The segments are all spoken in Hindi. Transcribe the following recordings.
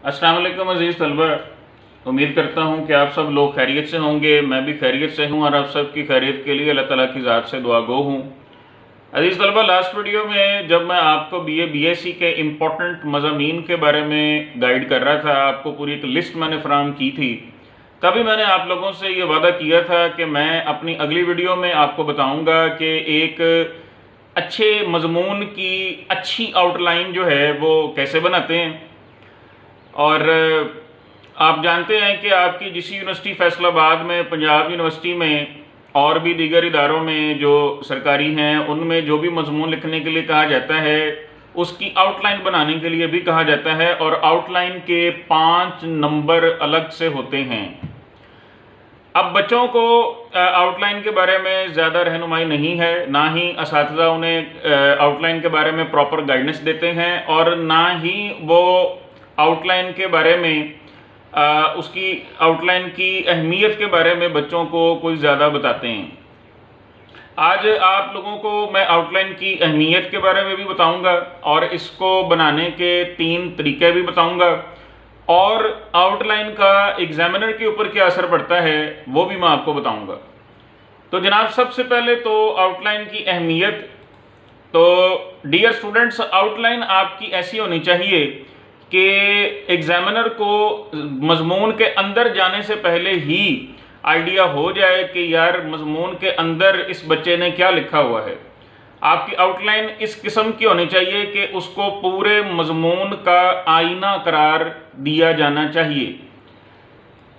अस्सलाम वालेकुम अज़ीज़ तलबा। उम्मीद करता हूँ कि आप सब लोग खैरियत से होंगे। मैं भी खैरियत से हूँ और आप सब की खैरियत के लिए अल्लाह ताला की ज़ात से दुआ गो हूँ। अज़ीज़ तलबा, लास्ट वीडियो में जब मैं आपको BA-BSc के इम्पोर्टेंट मज़ामीन के बारे में गाइड कर रहा था, आपको पूरी एक लिस्ट मैंने फराहम की थी, तभी मैंने आप लोगों से ये वादा किया था कि मैं अपनी अगली वीडियो में आपको बताऊँगा कि एक अच्छे मज़मून की अच्छी आउटलाइन जो है वो कैसे बनाते हैं। और आप जानते हैं कि आपकी जिस यूनिवर्सिटी फैसलाबाद में, पंजाब यूनिवर्सिटी में और भी दीगर इदारों में जो सरकारी हैं, उनमें जो भी मजमून लिखने के लिए कहा जाता है उसकी आउटलाइन बनाने के लिए भी कहा जाता है, और आउटलाइन के 5 नंबर अलग से होते हैं। अब बच्चों को आउटलाइन के बारे में ज़्यादा रहनुमाई नहीं है, ना ही असातिज़ा उन्हें आउटलाइन के बारे में प्रॉपर गाइडेंस देते हैं, और ना ही वो आउटलाइन के बारे में उसकी आउटलाइन की अहमियत के बारे में बच्चों को कोई ज़्यादा बताते हैं। आज आप लोगों को मैं आउटलाइन की अहमियत के बारे में भी बताऊंगा और इसको बनाने के 3 तरीके भी बताऊंगा, और आउटलाइन का एग्जामिनर के ऊपर क्या असर पड़ता है वो भी मैं आपको बताऊंगा। तो जनाब, सबसे पहले तो आउटलाइन की अहमियत। तो डियर स्टूडेंट्स, आउटलाइन आपकी ऐसी होनी चाहिए कि एग्जामिनर को मजमून के अंदर जाने से पहले ही आइडिया हो जाए कि यार मजमून के अंदर इस बच्चे ने क्या लिखा हुआ है। आपकी आउटलाइन इस किस्म की होनी चाहिए कि उसको पूरे मजमून का आईना करार दिया जाना चाहिए।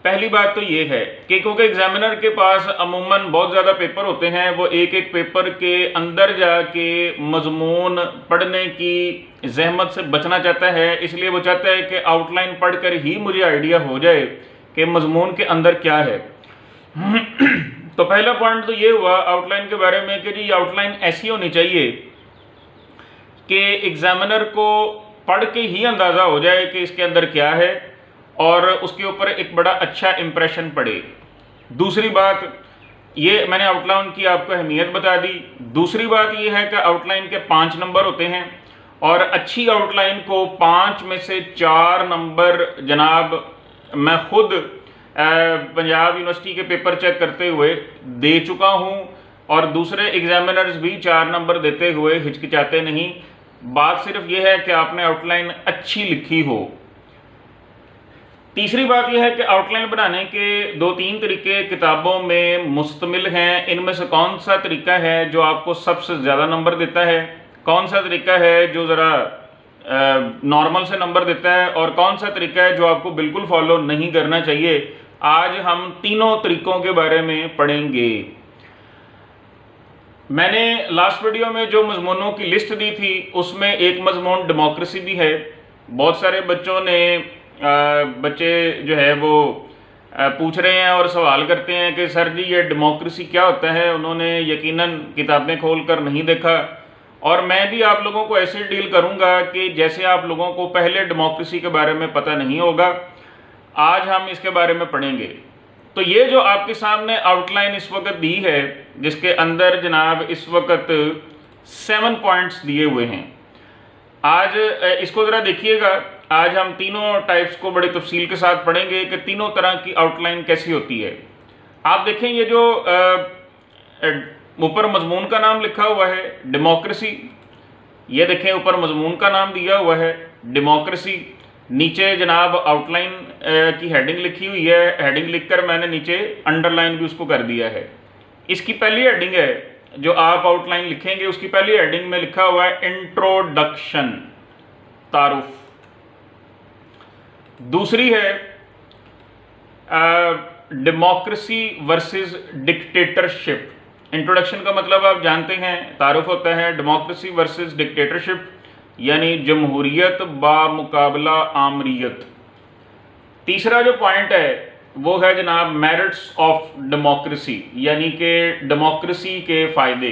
पहली बात तो ये है कि क्योंकि एग्जामिनर के पास अमूमन बहुत ज़्यादा पेपर होते हैं, वो एक एक पेपर के अंदर जाके मजमून पढ़ने की जहमत से बचना चाहता है, इसलिए वो चाहता है कि आउटलाइन पढ़कर ही मुझे आइडिया हो जाए कि मजमून के अंदर क्या है। तो पहला पॉइंट तो ये हुआ आउटलाइन के बारे में कि जी आउटलाइन ऐसी होनी चाहिए कि एग्जामिनर को पढ़ के ही अंदाज़ा हो जाए कि इसके अंदर क्या है और उसके ऊपर एक बड़ा अच्छा इंप्रेशन पड़े। दूसरी बात ये, मैंने आउटलाइन की आपको अहमियत बता दी। दूसरी बात ये है कि आउटलाइन के 5 नंबर होते हैं, और अच्छी आउटलाइन को 5 में से 4 नंबर जनाब मैं खुद पंजाब यूनिवर्सिटी के पेपर चेक करते हुए दे चुका हूँ, और दूसरे एग्जामिनर्स भी 4 नंबर देते हुए हिचकिचाते नहीं। बात सिर्फ ये है कि आपने आउटलाइन अच्छी लिखी हो। तीसरी बात यह है कि आउटलाइन बनाने के 2-3 तरीके किताबों में मुश्तमिल हैं। इनमें से कौन सा तरीका है जो आपको सबसे ज़्यादा नंबर देता है, कौन सा तरीका है जो ज़रा नॉर्मल से नंबर देता है, और कौन सा तरीका है जो आपको बिल्कुल फॉलो नहीं करना चाहिए, आज हम तीनों तरीकों के बारे में पढ़ेंगे। मैंने लास्ट वीडियो में जो मजमूनों की लिस्ट दी थी उसमें एक मजमून डेमोक्रेसी भी है। बहुत सारे बच्चों ने बच्चे जो है वो पूछ रहे हैं और सवाल करते हैं कि सर जी ये डेमोक्रेसी क्या होता है। उन्होंने यकीनन किताबें खोलकर नहीं देखा, और मैं भी आप लोगों को ऐसे डील करूंगा कि जैसे आप लोगों को पहले डेमोक्रेसी के बारे में पता नहीं होगा, आज हम इसके बारे में पढ़ेंगे। तो ये जो आपके सामने आउटलाइन इस वक्त दी है, जिसके अंदर जनाब इस वक्त 7 पॉइंट्स दिए हुए हैं, आज इसको ज़रा देखिएगा। आज हम तीनों टाइप्स को बड़े तफसील के साथ पढ़ेंगे कि तीनों तरह की आउटलाइन कैसी होती है। आप देखें ये जो ऊपर मजमून का नाम लिखा हुआ है डेमोक्रेसी, ये देखें ऊपर मजमून का नाम दिया हुआ है डेमोक्रेसी, नीचे जनाब आउटलाइन की हेडिंग लिखी हुई है। हेडिंग लिखकर मैंने नीचे अंडरलाइन भी उसको कर दिया है। इसकी पहली हेडिंग है जो आप आउटलाइन लिखेंगे, उसकी पहली हेडिंग में लिखा हुआ है इंट्रोडक्शन, तारुफ। दूसरी है डेमोक्रेसी वर्सेस डिक्टेटरशिप। इंट्रोडक्शन का मतलब आप जानते हैं, तारुफ होता है डेमोक्रेसी वर्सेस डिक्टेटरशिप, यानी जमहूरियत बामुकाबला आमरीयत। तीसरा जो पॉइंट है वो है जनाब मेरिट्स ऑफ डेमोक्रेसी, यानी कि डेमोक्रेसी के फ़ायदे।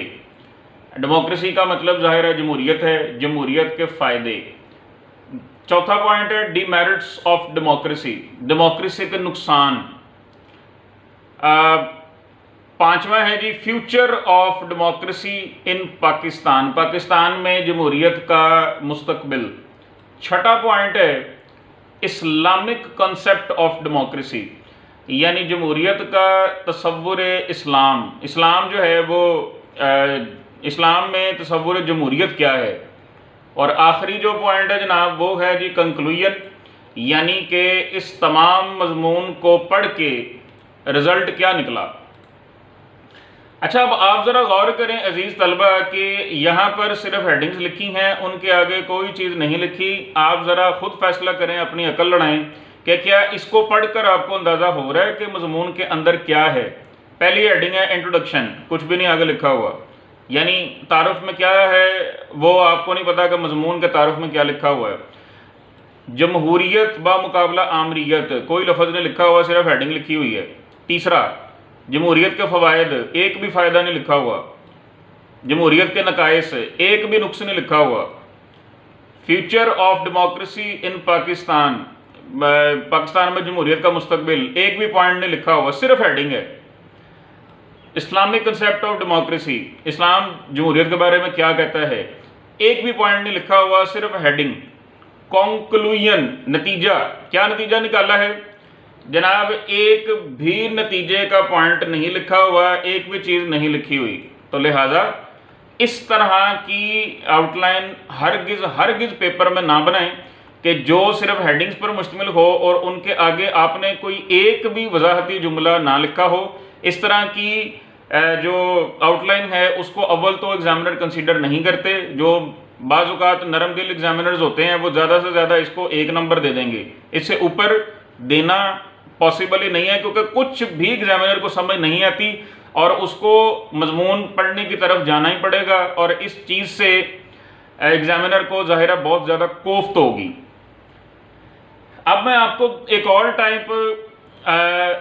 डेमोक्रेसी का मतलब ज़ाहिर है जमहूरियत है, जमहूरियत के फ़ायदे। चौथा पॉइंट है डीमेरिट्स ऑफ डेमोक्रेसी, डेमोक्रेसी के नुकसान। पांचवा है जी future of democracy in Pakistan, Pakistan में जमहूरियत का मुस्तकबिल। छठा पॉइंट है इस्लामिक कॉन्सेप्ट ऑफ डेमोक्रेसी, यानी जमहूरियत का तसव्वुर इस्लाम। इस्लाम जो है वो इस्लाम में तसव्वुर जमहूरियत क्या है। और आखिरी जो पॉइंट है जनाब वो है जी कंक्लूजन, यानी कि इस तमाम मजमून को पढ़ के रिज़ल्ट क्या निकला। अच्छा, अब आप ज़रा गौर करें अजीज़ तलबा कि यहाँ पर सिर्फ हेडिंग्स लिखी हैं, उनके आगे कोई चीज़ नहीं लिखी। आप ज़रा खुद फैसला करें, अपनी अकल लड़ाएं कि क्या इसको पढ़कर आपको अंदाज़ा हो रहा है कि मजमून के अंदर क्या है। पहली हेडिंग है इंट्रोडक्शन, कुछ भी नहीं आगे लिखा हुआ, यानी तारुफ में क्या है वो आपको नहीं पता कि मजमून के तारुफ में क्या लिखा हुआ है। जमहूरियत बा मुकाबला आमरीयत, कोई लफ्ज़ नहीं लिखा हुआ, सिर्फ हेडिंग लिखी हुई है। तीसरा, जमहूरियत के फ़वायद, एक भी फ़ायदा नहीं लिखा हुआ। जमहूरियत के नकाइस, एक भी नुक्स नहीं लिखा हुआ। Future of democracy in Pakistan, Pakistan में जमहूरियत का मुस्तकबिल, एक भी पॉइंट नहीं लिखा हुआ, सिर्फ हेडिंग है। इस्लामिक कंसेप्ट ऑफ डेमोक्रेसी, इस्लाम जमहूरियत के बारे में क्या कहता है, एक भी पॉइंट नहीं लिखा हुआ, सिर्फ हेडिंग। कॉन्क्लूजन, नतीजा, क्या नतीजा निकाला है जनाब, एक भी नतीजे का पॉइंट नहीं लिखा हुआ, एक भी चीज़ नहीं लिखी हुई। तो लिहाजा इस तरह की आउटलाइन हरगिज़ पेपर में ना बनाएं कि जो सिर्फ हेडिंग्स पर मुश्तमिल हो और उनके आगे आपने कोई एक भी वजाहती जुमला ना लिखा हो। इस तरह की जो आउटलाइन है उसको अव्वल तो एग्जामिनर कंसीडर नहीं करते। जो बाज़-औक़ात नरम दिल एग्जामिनर्स होते हैं वो ज़्यादा से ज़्यादा इसको 1 नंबर दे देंगे, इससे ऊपर देना पॉसिबल ही नहीं है, क्योंकि कुछ भी एग्जामिनर को समझ नहीं आती और उसको मजमून पढ़ने की तरफ जाना ही पड़ेगा, और इस चीज़ से एग्जामिनर को ज़ाहिर बहुत ज़्यादा कोफ्त होगी। अब मैं आपको एक और टाइप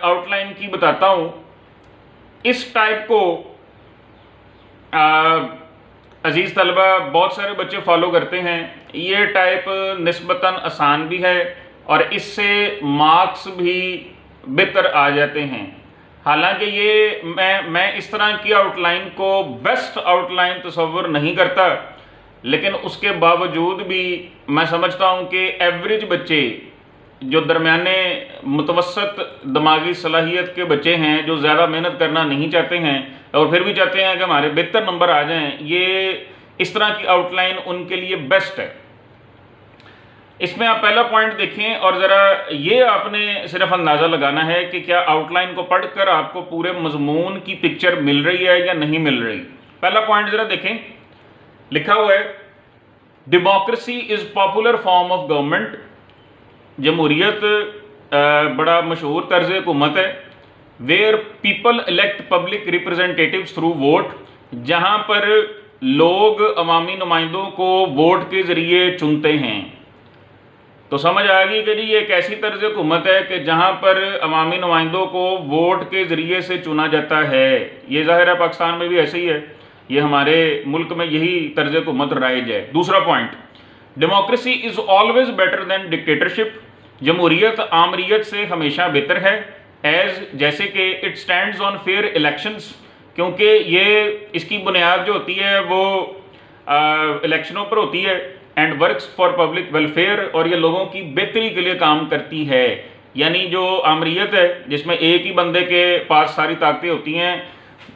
आउटलाइन की बताता हूँ। इस टाइप को अजीज़ तलबा बहुत सारे बच्चे फॉलो करते हैं। ये टाइप निस्बतन आसान भी है और इससे मार्क्स भी बेहतर आ जाते हैं। हालांकि ये मैं इस तरह की आउटलाइन को बेस्ट आउटलाइन तस्वुर नहीं करता, लेकिन उसके बावजूद भी मैं समझता हूँ कि एवरेज बच्चे, जो दरमियाने मुतवसत दिमागी सलाहियत के बच्चे हैं, जो ज़्यादा मेहनत करना नहीं चाहते हैं और फिर भी चाहते हैं कि हमारे बेहतर नंबर आ जाएं, ये इस तरह की आउटलाइन उनके लिए बेस्ट है। इसमें आप पहला पॉइंट देखें और ज़रा ये आपने सिर्फ अंदाज़ा लगाना है कि क्या आउटलाइन को पढ़कर आपको पूरे मजमून की पिक्चर मिल रही है या नहीं मिल रही। पहला पॉइंट ज़रा देखें, लिखा हुआ है democracy is popular form of government. जमहूरियत बड़ा मशहूर तर्ज हुकूमत है। Where people elect public representatives through vote, जहाँ पर लोग अवामी नुमाइंदों को वोट के ज़रिए चुनते हैं। तो समझ आ गई कि जी ये एक ऐसी तर्ज हुकूमत है कि जहाँ पर अवामी नुमाइंदों को वोट के ज़रिए से चुना जाता है। ये ज़ाहिर है पाकिस्तान में भी ऐसे ही है, ये हमारे मुल्क में यही तर्ज हुकूमत राइज है। दूसरा point, democracy is always better than dictatorship. जमहूरियत आमरीत से हमेशा बेहतर है। एज, जैसे कि it stands on fair elections, क्योंकि ये इसकी बुनियाद जो होती है वो इलेक्शनों पर होती है। And works for public welfare, और ये लोगों की बेहतरी के लिए काम करती है। यानी जो आमरीत है जिसमें एक ही बंदे के पास सारी ताकतें होती हैं,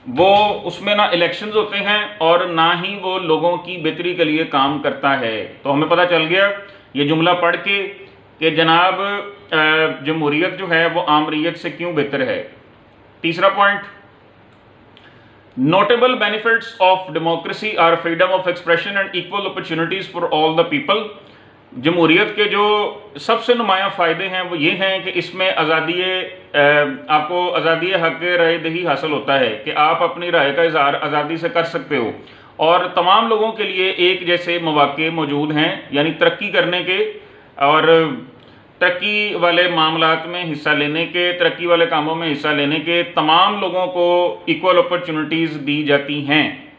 वो उसमें ना इलेक्शंस होते हैं और ना ही वो लोगों की बेहतरी के लिए काम करता है। तो हमें पता चल गया ये जुमला पढ़ के कि जनाब जमहूरियत जो है वो आमरीत से क्यों बेहतर है। तीसरा point, notable benefits of democracy are freedom of expression and equal opportunities for all the people. जमहूरियत के जो सबसे नुमायाँ फ़ायदे हैं वो ये हैं कि इसमें आपको आज़ादी हक़ राय दही हासिल होता है कि आप अपनी राय का इज़हार आज़ादी से कर सकते हो, और तमाम लोगों के लिए एक जैसे मौक़े मौजूद हैं, यानी तरक्की करने के और तरक्की वाले मामलात में हिस्सा लेने के, तरक्की वाले कामों में हिस्सा लेने के तमाम लोगों को इक्वल अपॉर्चुनिटीज़ दी जाती हैं।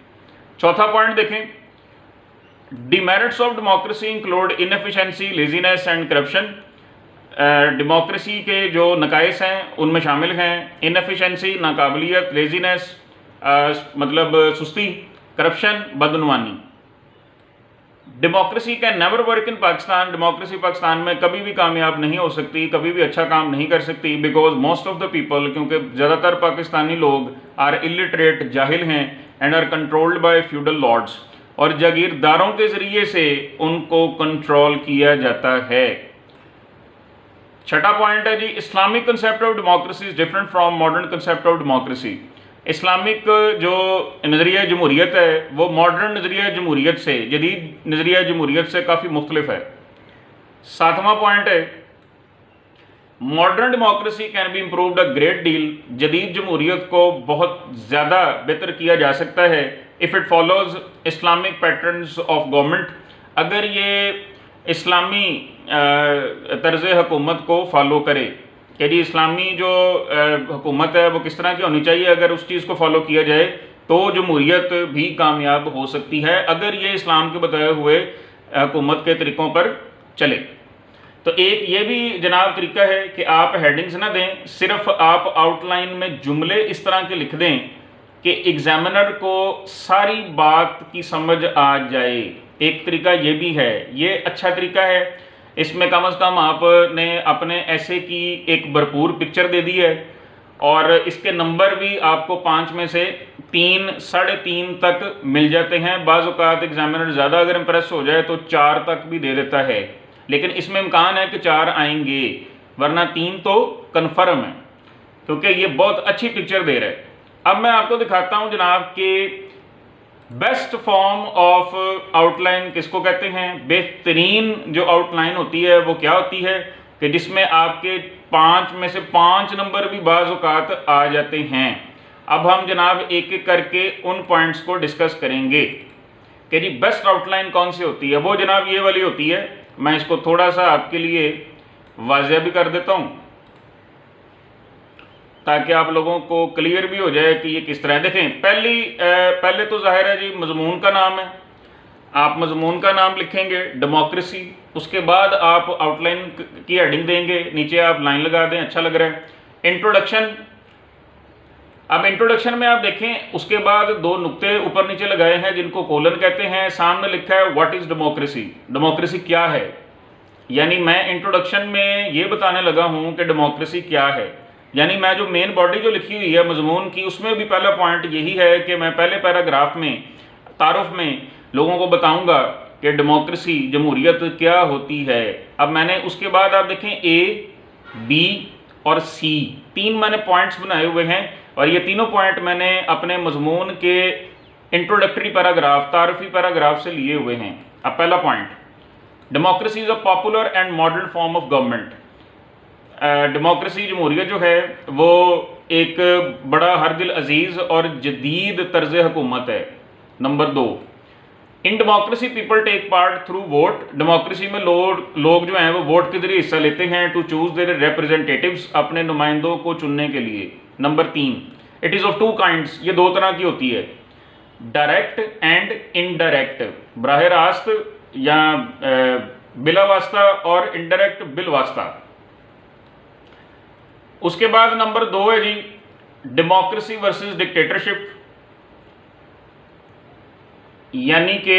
चौथा पॉइंट देखें, demerits of democracy include inefficiency, laziness and corruption. Democracy के जो नकाइस हैं उनमें शामिल हैं इनएफिशिएंसी, नाकाबिलियत, लेजीनेस मतलब सुस्ती, करप्शन, बदनवानी। Democracy can never work in Pakistan, democracy Pakistan में कभी भी कामयाब नहीं हो सकती, कभी भी अच्छा काम नहीं कर सकती, because most of the people, क्योंकि ज़्यादातर पाकिस्तानी लोग आर इलिटरेट, जाहिल हैं, and are controlled by feudal lords, और जागीरदारों के ज़रिए से उनको कंट्रोल किया जाता है। छठा पॉइंट है जी, Islamic concept of democracy is different from modern concept of democracy. Islamic जो नज़रिया जमहूरियत है वो मॉडर्न नज़रिया जमहूरियत से, जदीद नज़रिया जमहूरियत से काफ़ी मुख्तलिफ है। सातवां पॉइंट है, modern democracy can be improved a great deal, जदीद जमहूरियत को बहुत ज़्यादा बेहतर किया जा सकता है if it follows Islamic patterns of government, अगर ये इस्लामी तर्ज़ हुकूमत को फॉलो करे कि जी इस्लामी जो हुकूमत है वो किस तरह की होनी चाहिए, अगर उस चीज़ को फॉलो किया जाए तो जमहूरियत भी कामयाब हो सकती है, अगर ये इस्लाम के बताए हुए हुकूमत के तरीक़ों पर चले। तो एक ये भी जनाब तरीका है कि आप हेडिंग्स ना दें, सिर्फ आप आउटलाइन में जुमले इस तरह के लिख दें कि एग्जामिनर को सारी बात की समझ आ जाए। एक तरीका ये भी है, ये अच्छा तरीका है, इसमें कम से कम आपने अपने ऐसे की एक भरपूर पिक्चर दे दी है, और इसके नंबर भी आपको 5 में से 3, 3.5 तक मिल जाते हैं। बाज़ औक़ात एग्जामिनर ज़्यादा अगर इम्प्रेस हो जाए तो 4 तक भी दे देता है, लेकिन इसमें इम्कान है कि 4 आएंगे, वरना 3 तो कन्फर्म है, क्योंकि ये बहुत अच्छी पिक्चर दे रहा है। अब मैं आपको दिखाता हूँ जनाब कि बेस्ट फॉर्म ऑफ आउटलाइन किसको कहते हैं। बेहतरीन जो आउटलाइन होती है वो क्या होती है कि जिसमें आपके 5 में से 5 नंबर भी बाज़ औक़ात आ जाते हैं। अब हम जनाब एक एक करके उन पॉइंट्स को डिस्कस करेंगे कि जी बेस्ट आउटलाइन कौन सी होती है। वो जनाब ये वाली होती है, मैं इसको थोड़ा सा आपके लिए वाज़ेह भी कर देता हूँ ताकि आप लोगों को क्लियर भी हो जाए कि ये किस तरह है। देखें, पहले तो ज़ाहिर है जी मज़मून का नाम है, आप मज़मून का नाम लिखेंगे डेमोक्रेसी, उसके बाद आप आउटलाइन की हेडिंग देंगे, नीचे आप लाइन लगा दें, अच्छा लग रहा है। इंट्रोडक्शन, अब इंट्रोडक्शन में आप देखें उसके बाद 2 नुक्ते ऊपर नीचे लगाए हैं जिनको कोलन कहते हैं, सामने लिखा है व्हाट इज़ डेमोक्रेसी, डेमोक्रेसी क्या है। यानी मैं इंट्रोडक्शन में ये बताने लगा हूँ कि डेमोक्रेसी क्या है, यानी मैं जो मेन बॉडी जो लिखी हुई है मजमून की, उसमें भी पहला पॉइंट यही है कि मैं पहले पैराग्राफ में तारुफ में लोगों को बताऊंगा कि डेमोक्रेसी जमहूरियत क्या होती है। अब मैंने उसके बाद आप देखें A, B और C 3 मैंने पॉइंट्स बनाए हुए हैं, और ये तीनों पॉइंट मैंने अपने मजमून के इंट्रोडक्टरी पैराग्राफ, तारुफी पैराग्राफ से लिए हुए हैं। अब पहला point, democracy is a popular and modern form of government. Democracy जमहूरियत जो है वो एक बड़ा हर दिल अजीज़ और जदीद तर्ज हुकूमत है। Number 2, in democracy people take part through vote. Democracy में लोग जो हैं वो वोट के जरिए हिस्सा लेते हैं टू चूज़ देयर रिप्रेजेंटेटिव्स, अपने नुमाइंदों को चुनने के लिए। Number 3, it is of 2 kinds, ये 2 तरह की होती है, डायरेक्ट एंड इनडायरेक्ट, बराह रास्त या बिला वास्ता और इनडायरेक्ट बिल वास्ता। उसके बाद नंबर 2 है जी डेमोक्रेसी वर्सेस डिक्टेटरशिप, यानी कि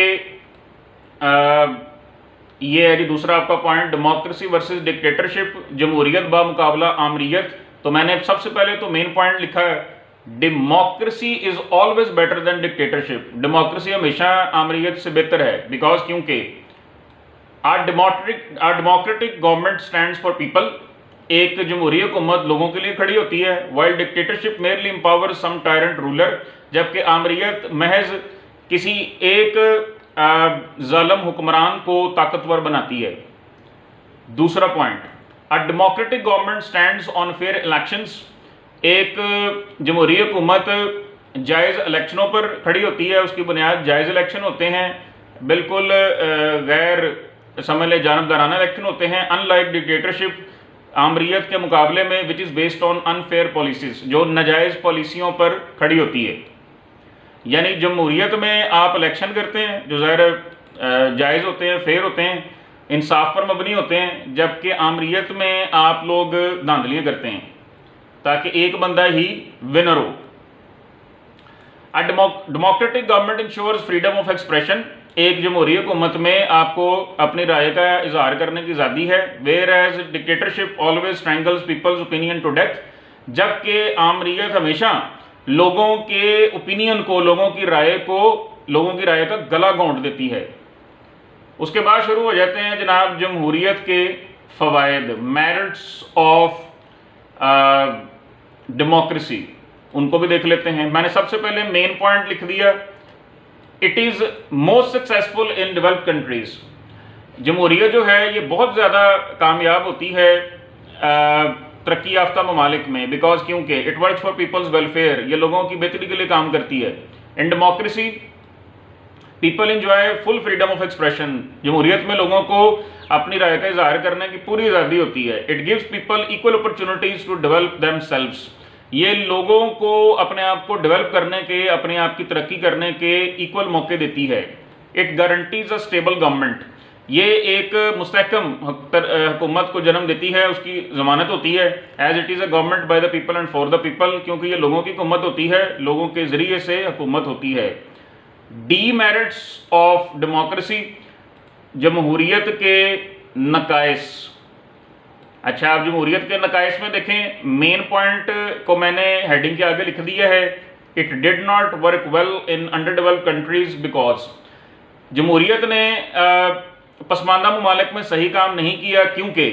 ये है जी दूसरा आपका पॉइंट, डेमोक्रेसी वर्सेस डिक्टेटरशिप, जमहूरियत बा मुकाबला आमरीयत। तो मैंने सबसे पहले तो मेन पॉइंट लिखा है democracy is always better than dictatorship, democracy हमेशा आमरीयत से बेहतर है, बिकॉज क्योंकि our democratic government stands for people, एक जमहूरी हुकूमत लोगों के लिए खड़ी होती है, while dictatorship merely empower some tyrant ruler, जबकि आमरीयत महज किसी एक जालिम हुक्मरान को ताकतवर बनाती है। दूसरा point, a democratic government stands on fair elections, एक जमहूरी हुकूमत जायज़ इलेक्शनों पर खड़ी होती है, उसकी बुनियाद जायज़ इलेक्शन होते हैं, बिल्कुल गैर समझ लें जानबदाराना इलेक्शन होते हैं। अनलाइक डिक्टेटरशिप, आमरीयत के मुकाबले में, which is based on unfair policies, जो नाजायज़ पॉलिसियों पर खड़ी होती है। यानी जमहूरियत में आप इलेक्शन करते हैं जो ज़ाहिर जायज़ होते हैं, फेयर होते हैं, इंसाफ पर मबनी होते हैं, जबकि आमरीयत में आप लोग धांधलियाँ करते हैं ताकि एक बंदा ही विनर हो। A democratic government ensures freedom of expression, एक जमहूरी हुकूमत में आपको अपनी राय का इजहार करने की आज़ादी है, whereas dictatorship always strangles people's opinion to death, जबकि आमरीत हमेशा लोगों के ओपिनियन को, लोगों की राय का गला घोंट देती है। उसके बाद शुरू हो जाते हैं जनाब जमहूरियत के फ़वाइद, मेरिट्स ऑफ डेमोक्रेसी, उनको भी देख लेते हैं। मैंने सबसे पहले मेन पॉइंट लिख दिया, it is most successful in developed countries. जमहूरियत जो है ये बहुत ज़्यादा कामयाब होती है तरक्की याफ्ता ममालिक में, बिकॉज क्योंकि it works for people's welfare, ये लोगों की बेहतरी के लिए काम करती है। In democracy people enjoy full freedom of expression, जमहूरियत में लोगों को अपनी राय का इजहार करने की पूरी आज़ादी होती है। It gives people equal opportunities to develop themselves, ये लोगों को अपने आप को डेवलप करने के, अपने आप की तरक्की करने के इक्वल मौके देती है। It guarantees a stable government, ये एक मुस्तहकम हुकूमत को जन्म देती है, उसकी ज़मानत होती है। As it is a government by the people and for the people, क्योंकि ये लोगों की हुकूमत होती है, लोगों के ज़रिए से हुकूमत होती है। डीमेरिट्स ऑफ डेमोक्रेसी, जमहूरियत के नकाइस। अच्छा, आप जमहूरियत के नकाइस में देखें, मेन पॉइंट को मैंने हेडिंग के आगे लिख दिया है, it did not work well in under developed countries because, जमहूरियत ने पसमानदा ममालिक में सही काम नहीं किया क्योंकि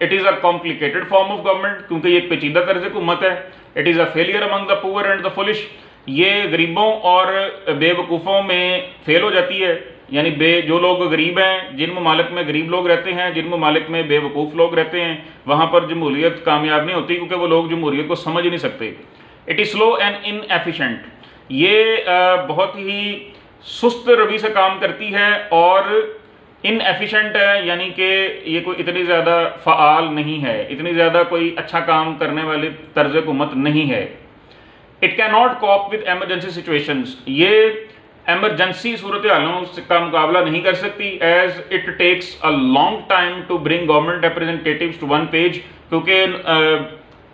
it is a complicated form of government, क्योंकि ये एक पेचीदा तर्ज हुकूमत है। It is a failure among the poor and the foolish, ये गरीबों और बेवकूफ़ों में फेल हो जाती है। यानी जो लोग गरीब हैं, जिन ममालिक में गरीब लोग रहते हैं, जिन ममालिक में बेवकूफ़ लोग रहते हैं, वहाँ पर जमहूरियत कामयाब नहीं होती, क्योंकि वो लोग जमहूरियत को समझ ही नहीं सकते। It is slow and inefficient, ये बहुत ही सुस्त रवि से काम करती है और इनएफिशिएंट है, यानी कि ये कोई इतनी ज़्यादा फ़आल नहीं है, इतनी ज़्यादा कोई अच्छा काम करने वाली तर्ज हुकूमत नहीं है। It can not cope with emergency situations, ये एमरजेंसी सूरत हालों का मुकाबला नहीं कर सकती। As it takes a long time to bring government representatives to one page, क्योंकि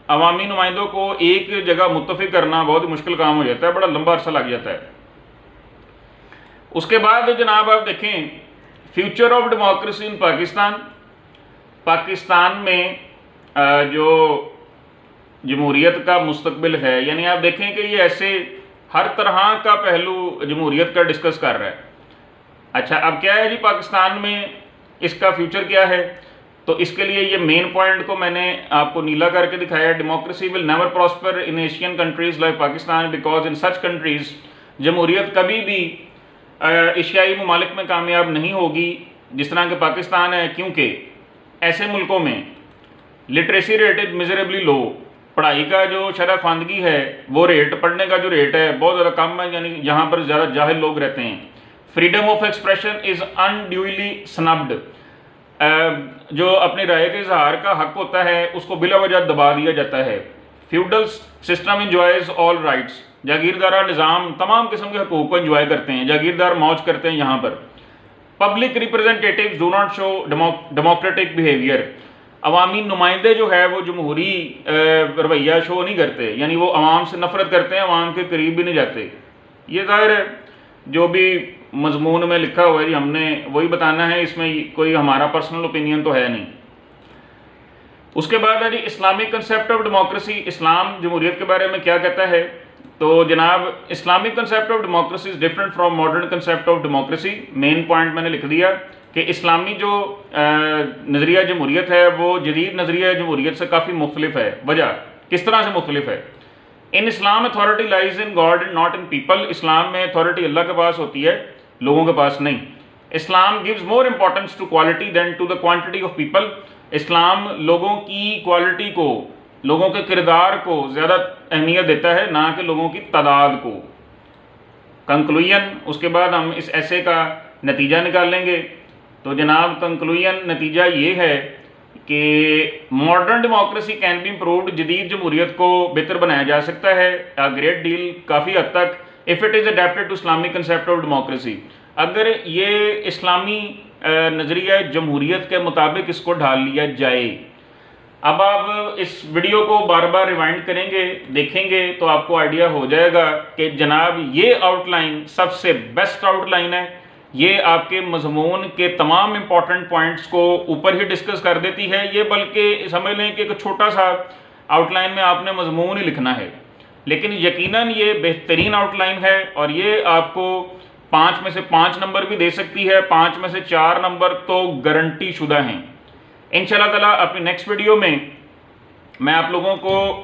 अवामी नुमाइंदों को एक जगह मुत्तफिक करना बहुत ही मुश्किल काम हो जाता है, बड़ा लंबा अरसा लग जाता है। उसके बाद जनाब आप देखें future of democracy in Pakistan, Pakistan में जो जमहूरियत का मुस्तकबिल है, यानी आप देखें कि ये ऐसे हर तरह का पहलू जमहूरियत का डिस्कस कर रहा है। अच्छा, अब क्या है जी पाकिस्तान में इसका फ्यूचर क्या है, तो इसके लिए ये मेन पॉइंट को मैंने आपको नीला करके दिखाया। Democracy will never prosper in Asian countries like Pakistan because in such countries, जमहूरियत कभी भी एशियाई ममालिक में कामयाब नहीं होगी जिस तरह के पाकिस्तान है, क्योंकि ऐसे मुल्कों में लिटरेसी रेट इज मिजरेबली लो, पढ़ाई का जो शरह ख्वानगी है वो रेट, पढ़ने का जो रेट है बहुत ज़्यादा कम है, यानी जहाँ पर ज़्यादा जाहिल लोग रहते हैं। Freedom of expression is unduly snubbed, जो अपनी राय के इजहार का हक होता है उसको बिला वजह दबा दिया जाता है। Feudal system enjoys all rights, जागीरदारा निज़ाम तमाम किस्म के हकूक़ को इंजॉय करते हैं, जागीरदार मौज करते हैं यहाँ पर। Public representatives do not show democratic behaviour, अवामी नुमाइंदे जो है वो जमहूरी रवैया शो नहीं करते, यानी वो अवाम से नफरत करते हैं, अवाम के करीब भी नहीं जाते। ये ज़ाहिर है जो भी मजमून में लिखा हुआ है जी हमने वही बताना है, इसमें कोई हमारा पर्सनल ओपिनियन तो है नहीं। उसके बाद है जी इस्लामिक कंसेप्ट ऑफ डेमोक्रेसी, इस्लाम जमहूरियत के बारे में क्या कहता है। तो जनाब Islamic concept of democracy is different from modern concept of democracy. Main point मैंने लिख दिया कि इस्लामी जो नज़रिया जमहूरियत है वो जदीद नज़रिया जमहूरियत से काफ़ी मुख्तलिफ है। वजह किस तरह से मुख्तलिफ है? In Islam authority lies in God and not in people, Islam में अथॉरिटी अल्लाह के पास होती है, लोगों के पास नहीं। Islam gives more importance to quality than to the quantity of people, Islam लोगों की क्वालिटी को, लोगों के किरदार को ज़्यादा अहमियत देता है, ना कि लोगों की तादाद को। कंक्लूजन, उसके बाद हम इस ऐसे का नतीजा निकालेंगे। तो जनाब कंक्लूजन नतीजा ये है कि modern democracy can be improved, जदीद जमहूरियत को बेहतर बनाया जा सकता है अ ग्रेट डील, काफ़ी हद तक, if it is adapted to Islamic concept of democracy, अगर ये इस्लामी नज़रिया जमहूरियत के मुताबिक इसको ढाल लिया जाए। अब आप इस वीडियो को बार बार रिवाइंड करेंगे, देखेंगे तो आपको आइडिया हो जाएगा कि जनाब ये आउटलाइन सबसे बेस्ट आउटलाइन है, ये आपके मजमून के तमाम इम्पॉर्टेंट पॉइंट्स को ऊपर ही डिस्कस कर देती है। ये बल्कि समझ लें कि एक छोटा सा आउटलाइन में आपने मजमून ही लिखना है, लेकिन यकीनन ये बेहतरीन आउटलाइन है और ये आपको 5 में से 5 नंबर भी दे सकती है, 5 में से 4 नंबर तो गारंटी शुदा हैं। इंशाल्लाह ताला अपनी नेक्स्ट वीडियो में मैं आप लोगों को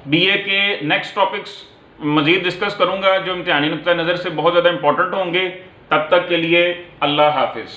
बीए के नेक्स्ट टॉपिक्स मज़ीद डिस्कस करूंगा जो इम्तिहानी नुक्ता नज़र से बहुत ज़्यादा इंपॉर्टेंट होंगे। तब तक के लिए अल्लाह हाफिज़।